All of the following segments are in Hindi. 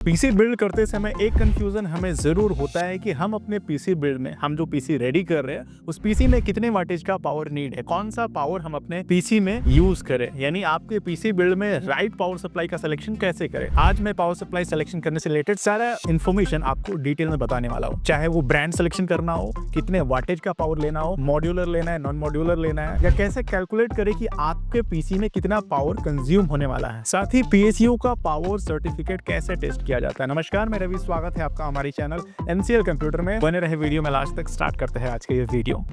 पीसी बिल्ड करते समय एक कंफ्यूजन हमें जरूर होता है कि हम अपने पीसी बिल्ड में हम जो पीसी रेडी कर रहे हैं उस पीसी में कितने वाटेज का पावर नीड है, कौन सा पावर हम अपने पीसी में यूज करें, यानी आपके पीसी बिल्ड में राइट पावर सप्लाई का सिलेक्शन कैसे करें। आज मैं पावर सप्लाई सिलेक्शन करने से रिलेटेड सारा इन्फॉर्मेशन आपको डिटेल में बताने वाला हूँ। चाहे वो ब्रांड सिलेक्शन करना हो, कितने वाटेज का पावर लेना हो, मॉड्यूलर लेना है, नॉन मॉड्यूलर लेना है, या कैसे कैलकुलेट करें कि आपके पीसी में कितना पावर कंज्यूम होने वाला है। साथ ही पीएसयू का पावर सर्टिफिकेट कैसे टेस्ट किया जाता है। नमस्कार, मैं रवि, स्वागत है आपका हमारी चैनल एनसीएल कंप्यूटर में। बने रहे वीडियो में लास्ट तक। स्टार्ट करते हैं आज के ये वीडियो।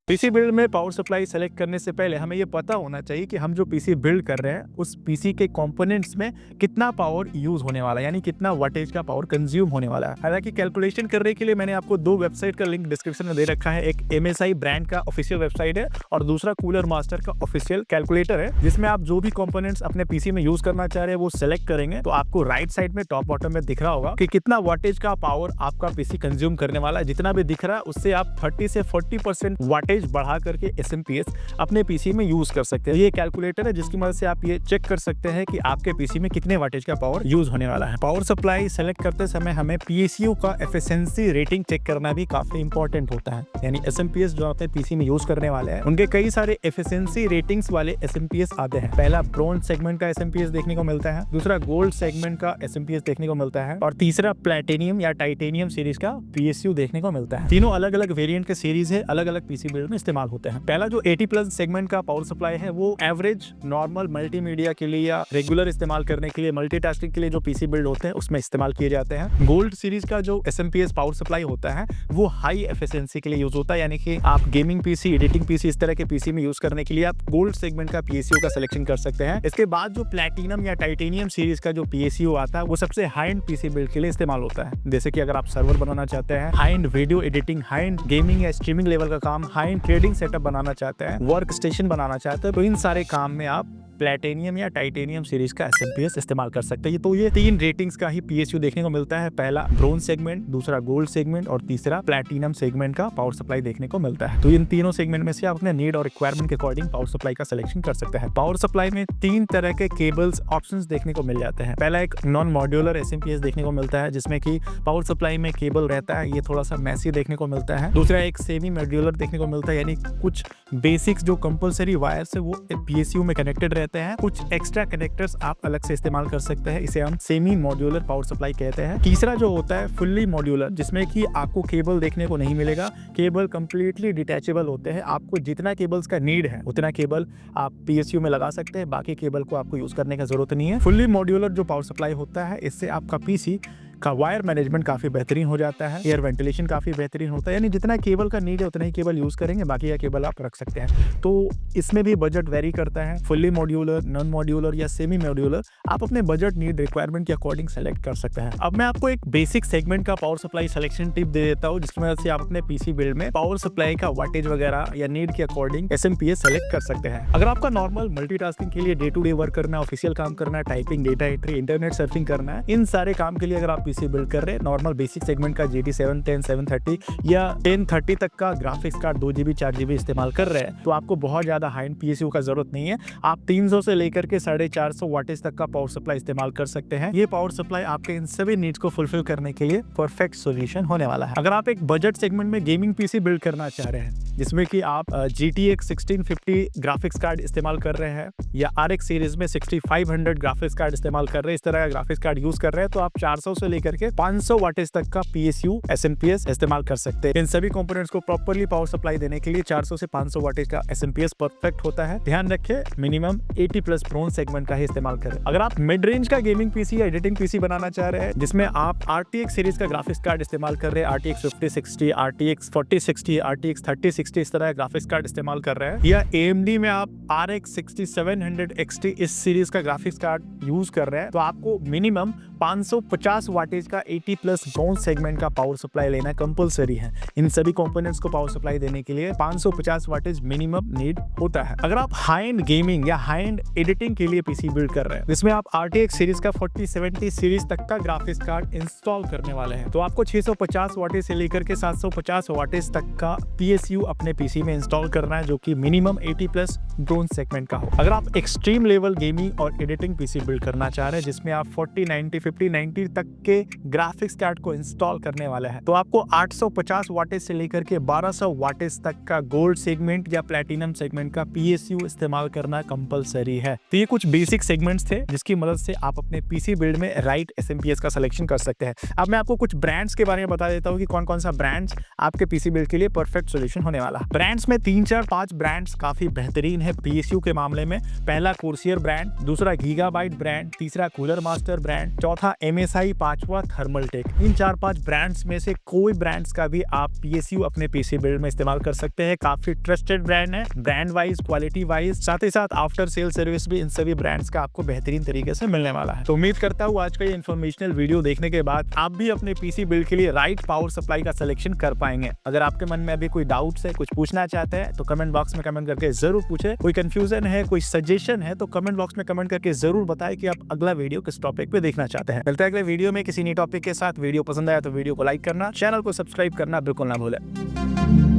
पीसी बिल्ड में पावर सप्लाई सेलेक्ट करने से पहले हमें यह पता होना चाहिए कि हम जो पीसी बिल्ड कर रहे हैं उस पीसी के कंपोनेंट्स में कितना पावर यूज होने वाला है, यानी कितना वाटेज का पावर कंज्यूम होने वाला है। हालांकि कैलकुलेशन करने के लिए मैंने आपको दो वेबसाइट का लिंक डिस्क्रिप्शन में दे रखा है। एक MSI ब्रांड का ऑफिशियल वेबसाइट है और दूसरा कूलर मास्टर का ऑफिशियल कैलकुलेटर है, जिसमें आप जो भी कंपोनेंट्स अपने पीसी में यूज करना चाह रहे हैं वो सिलेक्ट करेंगे तो आपको राइट साइड में टॉप बॉटम में दिख रहा होगा कि कितना वाटेज का पावर आपका पीसी कंज्यूम करने वाला है। जितना भी दिख रहा है उससे आप 30 से 40% वाटेज बढ़ा करके एसएमपीएस अपने पीसी में यूज कर सकते हैं। ये कैलकुलेटर है जिसकी मदद से आप ये चेक कर सकते हैं कि आपके पीसी में कितने वाटेज का पावर यूज होने वाला है। पावर सप्लाई सेलेक्ट करते समय हमें पीएसयू का एफिशिएंसी रेटिंग चेक करना भी काफी इंपॉर्टेंट होता है। यानी एसएमपीएस जो अपने पीसी में यूज करने वाले हैं उनके कई सारे एफिशिएंसी रेटिंग्स वाले एसएमपीएस आते हैं। पहला ब्रोंज सेगमेंट का एसएमपीएस देखने को मिलता है, दूसरा गोल्ड सेगमेंट का एसएमपीएस देखने को मिलता है और तीसरा प्लैटिनियम या टाइटेनियम सीरीज का पीएसयू देखने को मिलता है। तीनों अलग अलग वेरिएंट के सीरीज है, अलग अलग पीसी बिल्ड में इस्तेमाल होते हैं। पहला जो 80+ सेगमेंट का पावर सप्लाई है वो एवरेज नॉर्मल मल्टीमीडिया के लिए या रेगुलर इस्तेमाल करने के लिए, मल्टीटास्किंग के लिए जो पीसी बिल्ड होते हैं उसमें इस्तेमाल किए जाते हैं। गोल्ड सीरीज का जो एसएमपीएस पावर सप्लाई होता है वो हाई एफिशिएंसी के लिए यूज होता है, यानी कि आप गेमिंग पीसी, एडिटिंग पीसी, इस तरह के पीसी में यूज करने के लिए आप गोल्ड सेगमेंट का पीएसयू का सिलेक्शन कर सकते हैं। इसके बाद जो प्लैटिनम या टाइटेनियम सीरीज का जो पीएसयू आता है वो सबसे हाई एंड पीसी बिल्ड के लिए इस्तेमाल होता है। जैसे कि अगर आप सर्वर बनाना चाहते हैं, high and video editing, high and gaming या स्ट्रीमिंग लेवल का काम, हाई एंड ट्रेडिंग सेटअप बनाना चाहते हैं, वर्क स्टेशन बनाना चाहते हैं, तो इन सारे काम में आप प्लैटिनियम या टाइटेनियम सीरीज का एसएमपीएस इस्तेमाल कर सकते हैं। तो ये तीन रेटिंग्स का ही पीएसयू देखने को मिलता है। पहला ब्रोंज सेगमेंट, दूसरा गोल्ड सेगमेंट और तीसरा प्लैटिनम सेगमेंट का पावर सप्लाई देखने को मिलता है। तो इन तीनों सेगमेंट में से आप अपने नीड और रिक्वायरमेंट के अकॉर्डिंग पावर सप्लाई का सिलेक्शन कर सकते हैं। पावर सप्लाई में तीन तरह के केबल्स ऑप्शंस देखने को मिल जाते हैं। पहला एक नॉन मॉड्यूलर एसएमपीएस देखने को मिलता है जिसमें कि पावर सप्लाई में केबल रहता है, ये थोड़ा सा मैसी देखने को मिलता है। दूसरा एक सेमी मॉड्यूलर देखने को मिलता है, यानी कुछ बेसिक्स जो कंपलसरी वायर से वो पीएसयू में कनेक्टेड रहते हैं, कुछ एक्स्ट्रा कनेक्टर्स आप अलग से इस्तेमाल कर सकते हैं। इसे हम सेमी मॉड्यूलर पावर सप्लाई कहते हैं। तीसरा जो होता है फुल्ली मॉड्यूलर, जिसमें कि आपको केबल देखने को नहीं मिलेगा, केबल कंप्लीटली डिटैचेबल होते हैं। आपको जितना केबल्स का नीड है उतना केबल आप पीएसयू में लगा सकते हैं, बाकी केबल को आपको यूज करने की जरूरत नहीं है। फुल्ली मॉड्यूलर जो पावर सप्लाई होता है इससे आपका पीसी का वायर मैनेजमेंट काफी बेहतरीन हो जाता है, एयर वेंटिलेशन काफी बेहतरीन होता है, यानी जितना केबल का नीड है उतना ही केबल यूज करेंगे, बाकी का केबल आप रख सकते हैं। तो इसमें भी बजट वेरी करता है, फुल्ली मॉड्यूलर, नॉन मॉड्यूलर या सेमी मॉड्यूलर, आप अपने बजट नीड रिक्वायरमेंट के अकॉर्डिंग सेलेक्ट कर सकते हैं। अब मैं आपको एक बेसिक सेगमेंट का पावर सप्लाई सिलेक्शन टिप दे देता हूँ जिसकी मदद से आप अपने पीसी बिल्ड में पावर सप्लाई का वाटेज वगैरह या नीड के अकॉर्डिंग एसएमपीएस सेलेक्ट कर सकते हैं। अगर आपका नॉर्मल मल्टीटास्किंग के लिए डे टू डे वर्क करना है, ऑफिशियल काम करना है, typing, data entry, internet surfing करना है, इन सारे काम के लिए अगर आप पीसी बिल्ड कर रहे हैं, नॉर्मल बेसिक सेगमेंट का GT 710, 730 या 1030 तक का ग्राफिक्स कार्ड 2GB 4GB इस्तेमाल कर रहे हैं तो आपको बहुत ज्यादा हाई एंड पीएसयू का जरूरत नहीं है। आप 300 से लेकर के 450 वाटेज तक का पावर सप्लाई इस्तेमाल कर सकते हैं। ये पावर सप्लाई आपके इन सभी नीड्स को फुलफिल करने के लिए परफेक्ट सॉल्यूशन होने वाला है। अगर आप एक बजट सेगमेंट में गेमिंग पीसी बिल्ड करना चाह रहे हैं जिसमें कि आप GTX 1650 ग्राफिक्स कार्ड इस्तेमाल कर रहे हैं या RX सीरीज में 6500 ग्राफिक्स कार्ड इस्तेमाल कर रहे हैं, इस तरह का ग्राफिक्स कार्ड यूज कर रहे हैं, तो आप 400 से लेकर के 500 वाटेज तक का पीएसयू एसएमपीएस इस्तेमाल कर सकते हैं। इन सभी कंपोनेंट्स को प्रॉपर्ली पावर सप्लाई देने के लिए 400 से 500 वाटेज का एसएमपीएस परफेक्ट होता है। ध्यान रखें मिनिमम 80+ ब्रोंज सेगमेंट का ही इस्तेमाल करें। अगर आप मिड रेंज का गेमिंग पीसी या एडिटिंग पीसी बनाना चाह रहे हैं जिसमें आप RTX सीरीज का ग्राफिक्स कार्ड इस्तेमाल कर रहे हैं, RTX 5060, RTX 4060, RTX 3060, इस तरह ग्राफिक्स कार्ड इस्तेमाल कर रहे हैं, या AMD में आप RX 6700 XT इस सीरीज का ग्राफिक्स कार्ड यूज कर रहे हैं, तो आपको मिनिमम 550 वाट वाटेज का 80 प्लस ब्रॉन्ज सेगमेंट का पावर सप्लाई लेना कंपलसरी है। इन सभी कंपोनेंट्स को पावर सप्लाई देने के लिए 550 वाटेज मिनिमम नीड होता है। अगर आप हाई एंड गेमिंग या हाई एंड एडिटिंग के लिए पीसी बिल्ड कर रहे हैं जिसमें आप RTX सीरीज का 4070 सीरीज तक का ग्राफिक्स कार्ड इंस्टॉल करने वाले हैं, तो आपको 650 वाटेज से लेकर के 750 वाटेज तक का PSU अपने पीसी में इंस्टॉल करना है, जो कि मिनिमम 80 प्लस ब्रॉन्ज सेगमेंट का हो। अगर आप एक्सट्रीम लेवल गेमिंग और एडिटिंग पीसी बिल्ड करना चाह रहे हैं जिसमें आप 40 90 50 90 तक के ग्राफिक्स कार्ड को इंस्टॉल करने वाले हैं, तो आपको 850 वाटेज से लेकर के 1200 वाटेज तक का गोल्ड सेगमेंट या प्लैटिनम सेगमेंट का PSU इस्तेमाल करना कंपलसरी है। तो ये कुछ बेसिक सेगमेंट्स थे जिसकी मदद से आप अपने पीसी बिल्ड में राइट SMPS का सिलेक्शन कर सकते हैं। अब मैं आपको कुछ ब्रांड्स के बारे में बता देता हूँ कि कौन कौन सा ब्रांड्स आपके पीसी बिल्ड के लिए परफेक्ट सॉल्यूशन होने वाला। ब्रांड्स में 3 4 5 ब्रांड्स काफी बेहतरीन है PSU के मामले में। पहला कोर्सियर ब्रांड, दूसरा गीगाबाइट ब्रांड, तीसरा कूलर मास्टर ब्रांड, चौथा MSI, पांचवा थर्मलटेक। इन 4 5 ब्रांड्स में से कोई ब्रांड्स का भी आप PSU अपने पीसी बिल्ड में इस्तेमाल कर सकते हैं। काफी ट्रस्टेड ब्रांड है, ब्रांड वाइज, क्वालिटी वाइज, साथ ही साथ आफ्टर सेल सर्विस भी इन सभी ब्रांड्स का आपको बेहतरीन तरीके से मिलने वाला है। तो उम्मीद करता हूँ आज का ये इन्फॉर्मेशनल वीडियो देखने के बाद आप भी अपने पीसी बिल्ड के लिए राइट पावर सप्लाई का सिलेक्शन कर पाएंगे। अगर आपके मन में अभी कोई डाउट्स है, कुछ पूछना चाहते हैं, तो कमेंट बॉक्स में कमेंट करके जरूर पूछे। कोई कंफ्यूजन है, कोई सजेशन है, तो कमेंट बॉक्स में कमेंट करके जरूर बताएं कि आप अगला वीडियो किस टॉपिक पे देखना चाहते हैं। मिलते हैं अगले वीडियो में किसी नई टॉपिक के साथ। वीडियो पसंद आया तो वीडियो को लाइक करना, चैनल को सब्सक्राइब करना बिल्कुल ना भूलें।